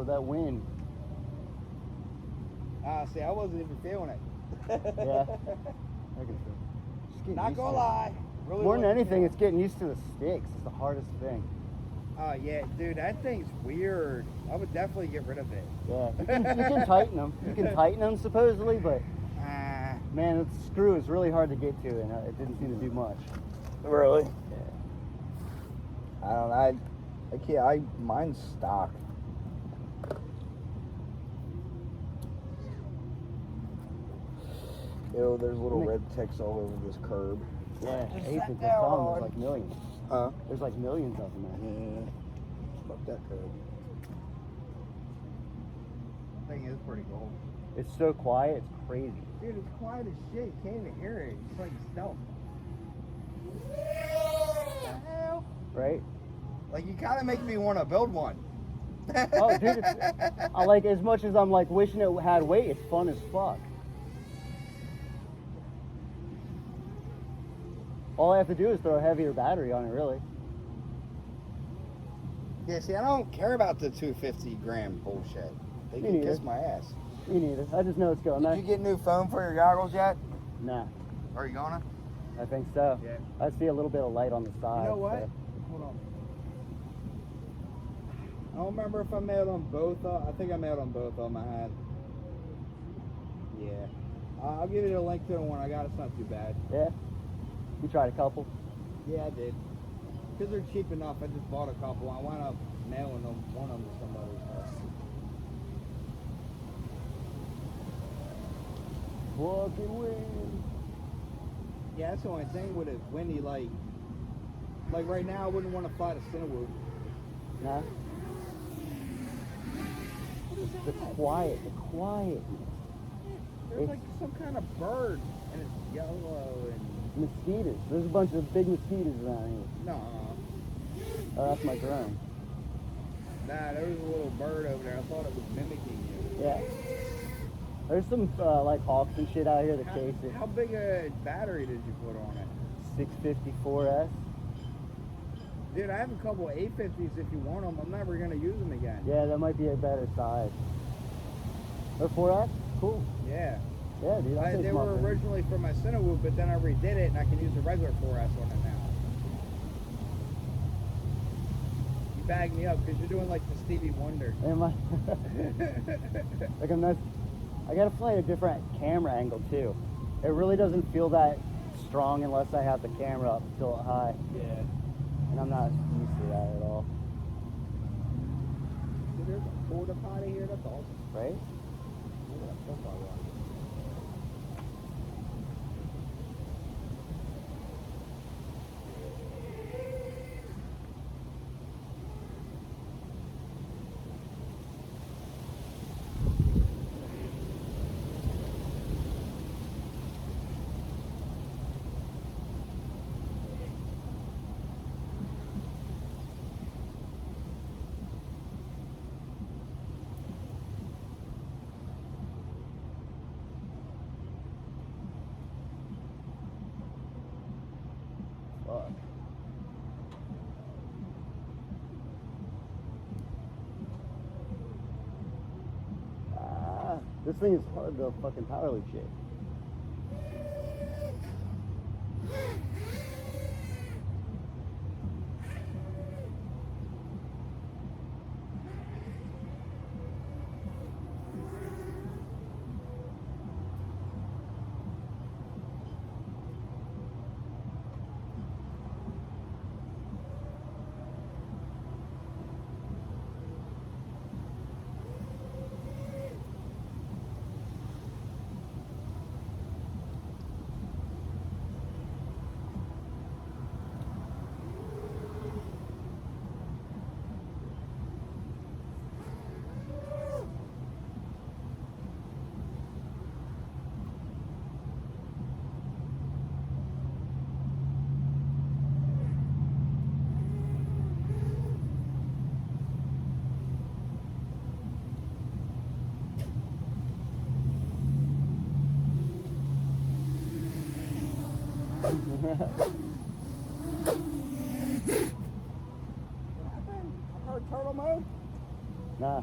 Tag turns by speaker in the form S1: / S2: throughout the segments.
S1: that wind.
S2: See, I wasn't even feeling it.
S1: Yeah. I can feel it.
S2: Not gonna lie. Really
S1: More than anything, it's getting used to the sticks. It's the hardest thing.
S2: Oh, yeah, dude, that thing's weird. I would definitely get rid of it.
S1: Yeah, you can tighten them. You can tighten them supposedly, but man, the screw is really hard to get to, and it didn't seem to do much.
S2: Really?
S1: Yeah.
S2: I don't know. I can't. Mine's stock. Ew, there's little red ticks all over this curb.
S1: Yeah, I think there's some. There's like millions.
S2: Huh?
S1: There's like millions of them.
S2: Yeah. Fuck that curb. Thing is pretty cool.
S1: It's so quiet, it's crazy.
S2: Dude, it's quiet as shit. You can't even hear it. It's like stealth.
S1: Right?
S2: Like, you kind of make me want to build one.
S1: Oh, dude, I like, as much as I'm like wishing it had weight, it's fun as fuck. All I have to do is throw a heavier battery on it, really.
S2: Yeah, see, I don't care about the 250 gram bullshit. They can kiss my ass.
S1: Me neither. I just know it's going there.
S2: Did you get new foam for your goggles yet?
S1: Nah.
S2: Are you gonna?
S1: I think so.
S2: Yeah.
S1: I see a little bit of light on the side.
S2: You know what?
S1: So.
S2: Hold on. I don't remember if I mailed on both. I think I mailed on both of them I had. Yeah. I'll give you a link to the one I got. It's not too bad.
S1: Yeah? You tried a couple?
S2: Yeah, I did. Because they're cheap enough, I just bought a couple. I wound up mailing them, one of them to somebody.
S1: Fucking wind.
S2: Yeah, that's the only thing with it windy. Like right now, I wouldn't want to fly to Cinewood.
S1: Nah. The quiet.
S2: There's like some kind of bird, and it's yellow and
S1: mosquitoes. There's a bunch of big mosquitoes around here.
S2: no.
S1: Oh, that's my drone.
S2: Nah, there was a little bird over there. I thought it was mimicking you.
S1: Yeah. There's some like hawks and shit out here that chase it.
S2: How big a battery did you put on it?
S1: 654S.
S2: Dude, I have a couple of 850s if you want them. I'm never going to use them again.
S1: Yeah, that might be a better size. Or 4S? Cool.
S2: Yeah.
S1: Yeah, dude.
S2: They were originally for my Cinewood, but then I redid it and I can use a regular 4S on it now. You bagged me up because you're doing like the Stevie Wonder.
S1: Am I? Like I'm not. I gotta fly a different camera angle too. It really doesn't feel that strong unless I have the camera up still high.
S2: Yeah.
S1: And I'm not used to that at all.
S2: Dude, there's a porta potty here. That's awesome.
S1: Right?
S2: That's all right.
S1: Fuck. This thing is hard to fucking power loop shit.
S2: Turtle mode?
S1: Nah.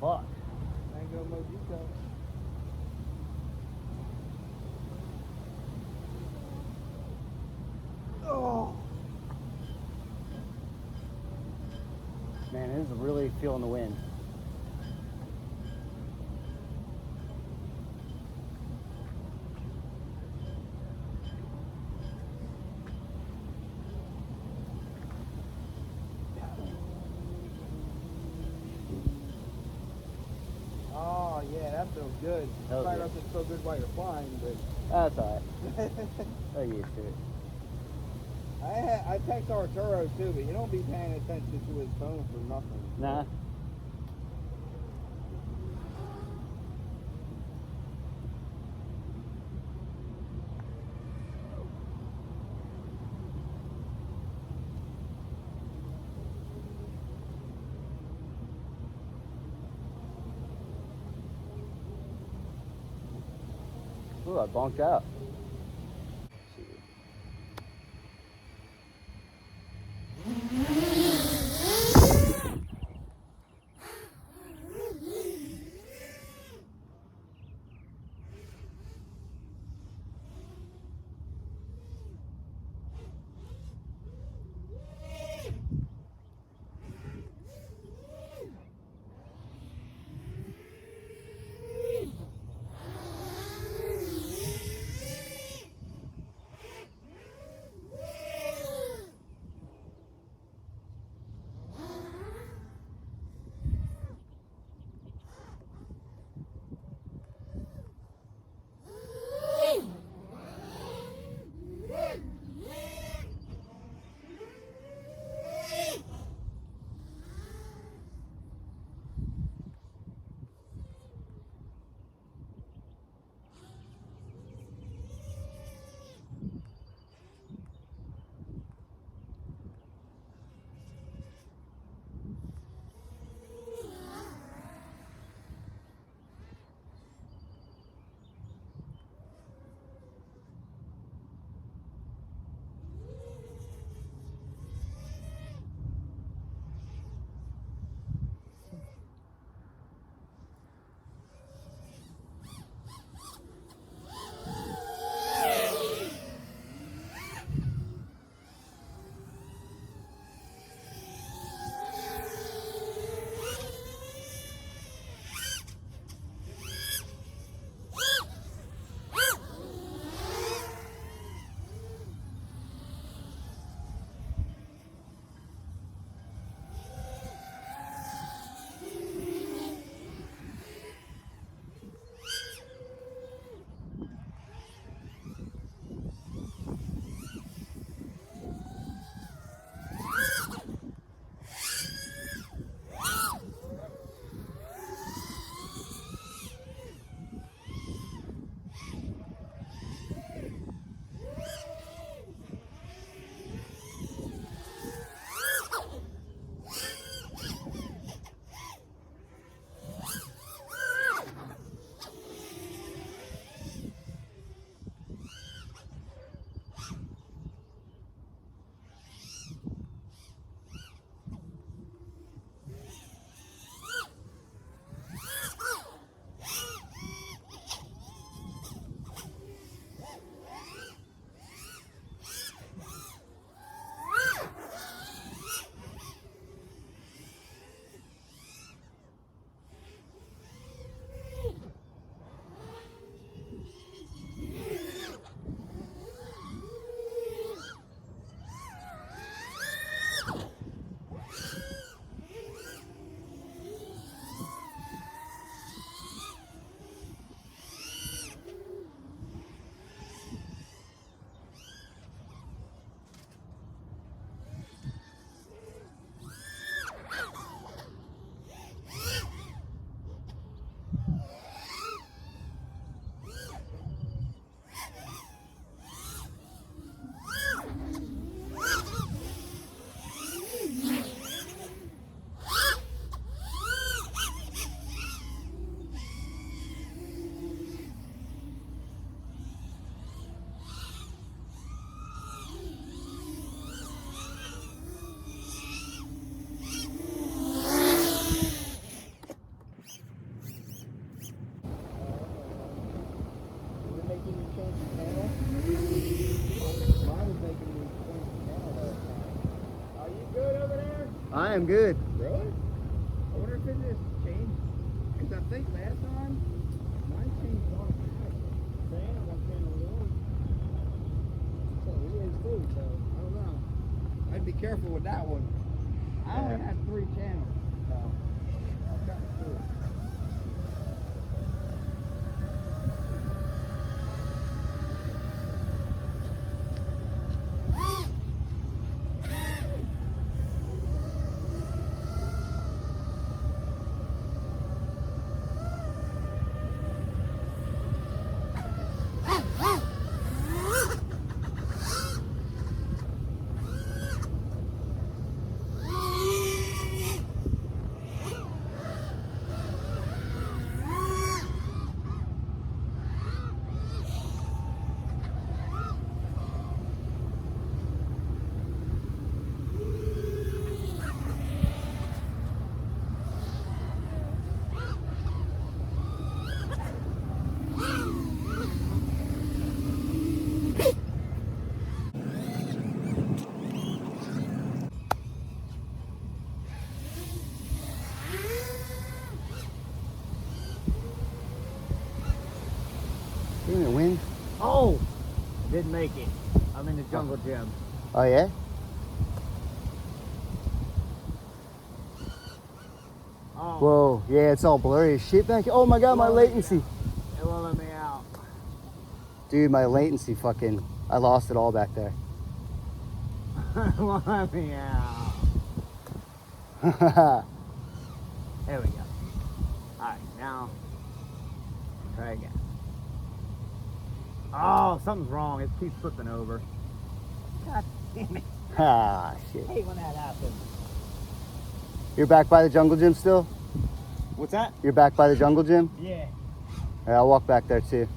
S1: fuck.
S2: Mango mojito. Oh.
S1: Man, it is really feeling the wind.
S2: Oh yeah, that feels good.
S1: Hell
S2: Probably
S1: yeah.
S2: doesn't feel good while you're flying, but
S1: That's alright. I'm used to it.
S2: I text Arturo too, but you don't be paying attention to his phone for nothing.
S1: Nah. Ooh, I bonked out. I am good.
S2: Really? I wonder if it just changed. Because I think last time, mine changed automatically. Saying I'm on channel 1. So it is too, so I don't know. I'd be careful with that one. I only had 3 channels, so I'll cut through it.
S1: Didn't it win?
S3: Oh! Didn't make it. I'm in the jungle gym.
S1: Oh yeah?
S3: Oh,
S1: Whoa, yeah, it's all blurry as shit back here. Oh my god, my latency.
S3: it won't let me out.
S1: Dude, my latency fucking, I lost it all back there.
S3: It won't let me out. There we go. Alright, now try again. Oh, something's wrong. It keeps flipping over. God damn it.
S1: Ah, shit.
S3: I hate when that happens.
S1: You're back by the jungle gym still?
S3: What's that?
S1: You're back by the jungle gym?
S3: Yeah.
S1: Alright, I'll walk back there too.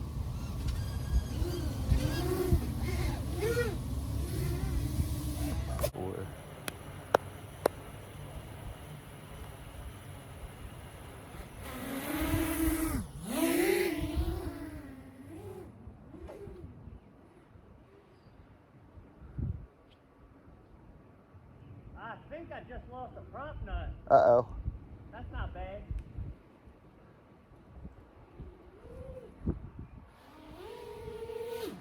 S3: I think I just lost a prop nut.
S1: Uh-oh.
S3: That's not bad.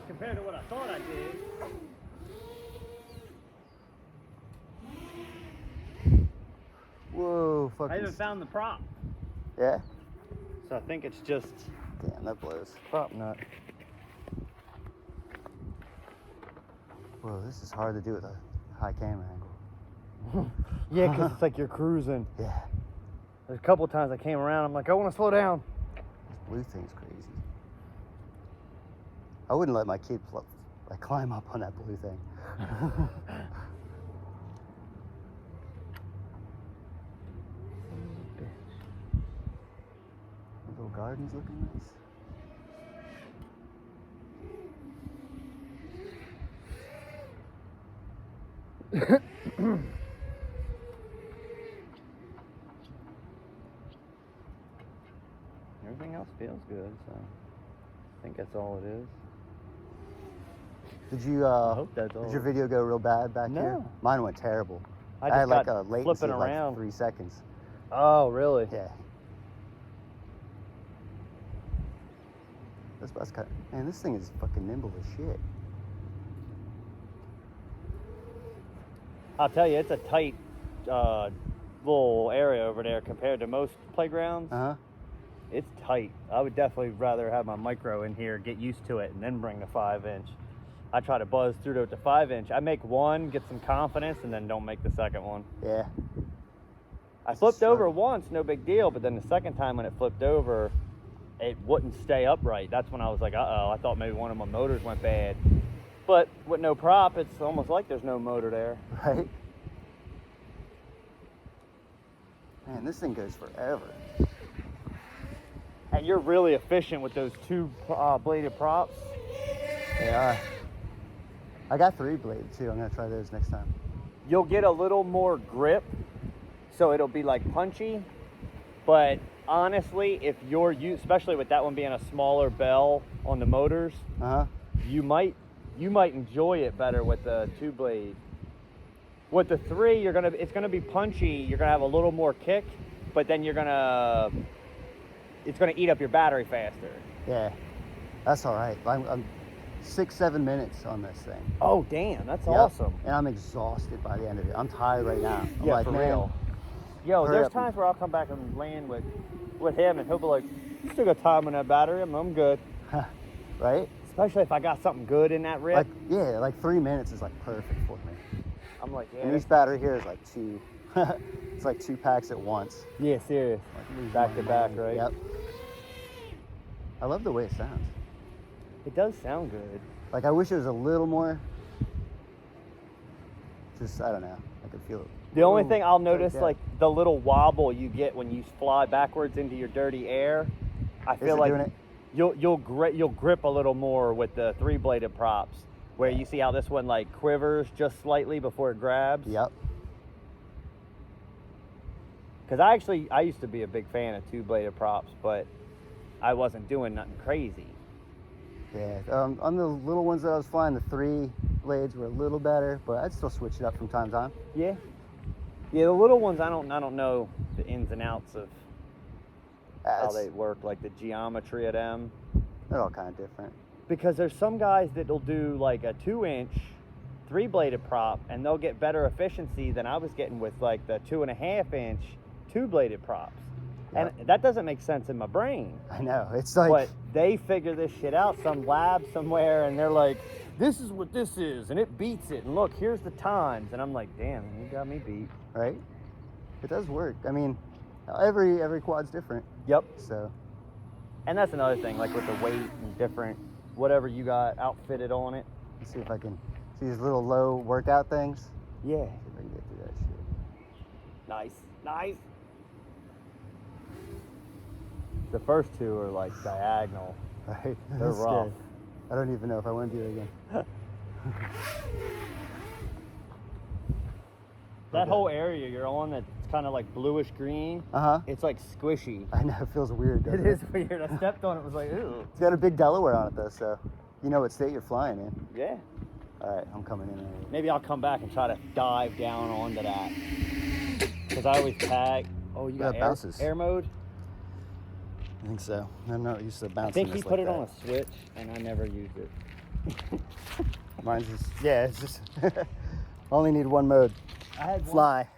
S3: Compared to what I thought I did.
S1: Whoa,
S3: I
S1: fucking.
S3: haven't found the prop.
S1: Yeah?
S3: So I think it's just
S1: Damn, that blows.
S3: prop nut.
S1: Whoa, this is hard to do with a high camera angle.
S3: Yeah, because it's like you're cruising.
S1: Yeah.
S3: There's a couple times I came around, I'm like, I want to slow down.
S1: This blue thing's crazy. I wouldn't let my kid like climb up on that blue thing. The little garden's looking nice.
S3: Everything else feels good, so I think that's all it is.
S1: Did you
S3: I hope that's all.
S1: did your video go real bad back here?
S3: No.
S1: Mine went terrible.
S3: I
S1: I
S3: just
S1: had like
S3: got
S1: a latency
S3: flipping
S1: of like
S3: around.
S1: 3 seconds.
S3: Oh, really?
S1: Yeah. That's kind of, man, this thing is fucking nimble as shit.
S3: I'll tell you, it's a tight little area over there compared to most playgrounds.
S1: Uh-huh.
S3: It's tight. I would definitely rather have my micro in here, get used to it, and then bring the 5-inch. I try to buzz through to the 5-inch. I make one, get some confidence, and then don't make the second one.
S1: Yeah.
S3: I flipped over once, no big deal, but then the second time when it flipped over, it wouldn't stay upright. That's when I was like, uh-oh, I thought maybe one of my motors went bad. But with no prop, it's almost like there's no motor there.
S1: Right? Man, this thing goes forever.
S3: And you're really efficient with those 2 bladed props.
S1: Yeah. I got 3 bladed too. I'm gonna try those next time.
S3: You'll get a little more grip, so it'll be like punchy. But honestly, if you're especially with that one being a smaller bell on the motors,
S1: Uh-huh.
S3: you might enjoy it better with the 2 blade. With the 3, it's gonna be punchy. You're gonna have a little more kick, but then it's gonna eat up your battery faster.
S1: Yeah, that's all right. I'm 6-7 minutes on this thing.
S3: Oh damn, that's
S1: Yep.
S3: awesome.
S1: And I'm exhausted by the end of it. I'm tired right now. I'm
S3: Yeah,
S1: like,
S3: for
S1: man,
S3: real. Yo,
S1: hurry
S3: there's
S1: up.
S3: times where I'll come back and land with him, and he'll be like, "You still got time on that battery? I'm good."
S1: right?
S3: Especially if I got something good in that rip.
S1: Like, yeah, like 3 minutes is like perfect for me.
S3: I'm like, yeah,
S1: And each battery here is like 2. It's like 2 packs at once.
S3: yeah, serious.
S1: Like, lose
S3: Back
S1: my
S3: to back,
S1: mind.
S3: right?
S1: Yep. I love the way it sounds.
S3: It does sound good.
S1: Like, I wish it was a little more. Just, I don't know. I could feel it.
S3: The only
S1: Ooh,
S3: thing I'll notice,
S1: yeah.
S3: like the little wobble you get when you fly backwards into your dirty air, I
S1: Is
S3: feel
S1: it
S3: like
S1: doing it?
S3: you'll grip a little more with the 3-bladed props, where you see how this one like quivers just slightly before it grabs.
S1: Yep.
S3: Because I used to be a big fan of 2-bladed props, but I wasn't doing nothing crazy.
S1: Yeah. On the little ones that I was flying, the 3 blades were a little better, but I'd still switch it up from time to time.
S3: Yeah. Yeah, the little ones I don't know the ins and outs of how
S1: It's-
S3: they work, like the geometry of them.
S1: They're all kind of different.
S3: Because there's some guys that'll do like a 2-inch 3-bladed prop, and they'll get better efficiency than I was getting with like the 2.5-inch 2-bladed props.
S1: Yep.
S3: And that doesn't make sense in my brain.
S1: I know. It's like,
S3: But they figure this shit out, some lab somewhere, and they're like, this is what this is, and it beats it. And look, here's the times. And I'm like, damn, you got me beat.
S1: right? It does work. I mean, every quad's different.
S3: Yep.
S1: So,
S3: And that's another thing, like with the weight and different, whatever you got outfitted on it.
S1: let's see if I can see these little low workout things.
S3: Yeah.
S1: See if I can get through that shit.
S3: Nice. Nice. The first 2 are like diagonal.
S1: Right?
S3: They're
S1: That's
S3: rough.
S1: scary. I don't even know if I want to do it again.
S3: That
S1: Okay.
S3: whole area you're on that's kind of like bluish green,
S1: Uh-huh.
S3: it's like squishy.
S1: I know, it feels weird, doesn't
S3: It is weird. I stepped on it, was like, ooh.
S1: It's got a big Delaware on it, though, so you know what state you're flying in.
S3: Yeah.
S1: All right, I'm coming in already.
S3: Maybe I'll come back and try to dive down onto that. Because I always tag. Oh, you got
S1: Yeah, bounces.
S3: air mode?
S1: I think so. I'm not used to bouncing.
S3: I think he
S1: this
S3: put
S1: like
S3: it on
S1: that.
S3: a switch, and I never used it.
S1: Mine's just, yeah, it's just, only need one mode.
S3: I had one.
S1: Fly.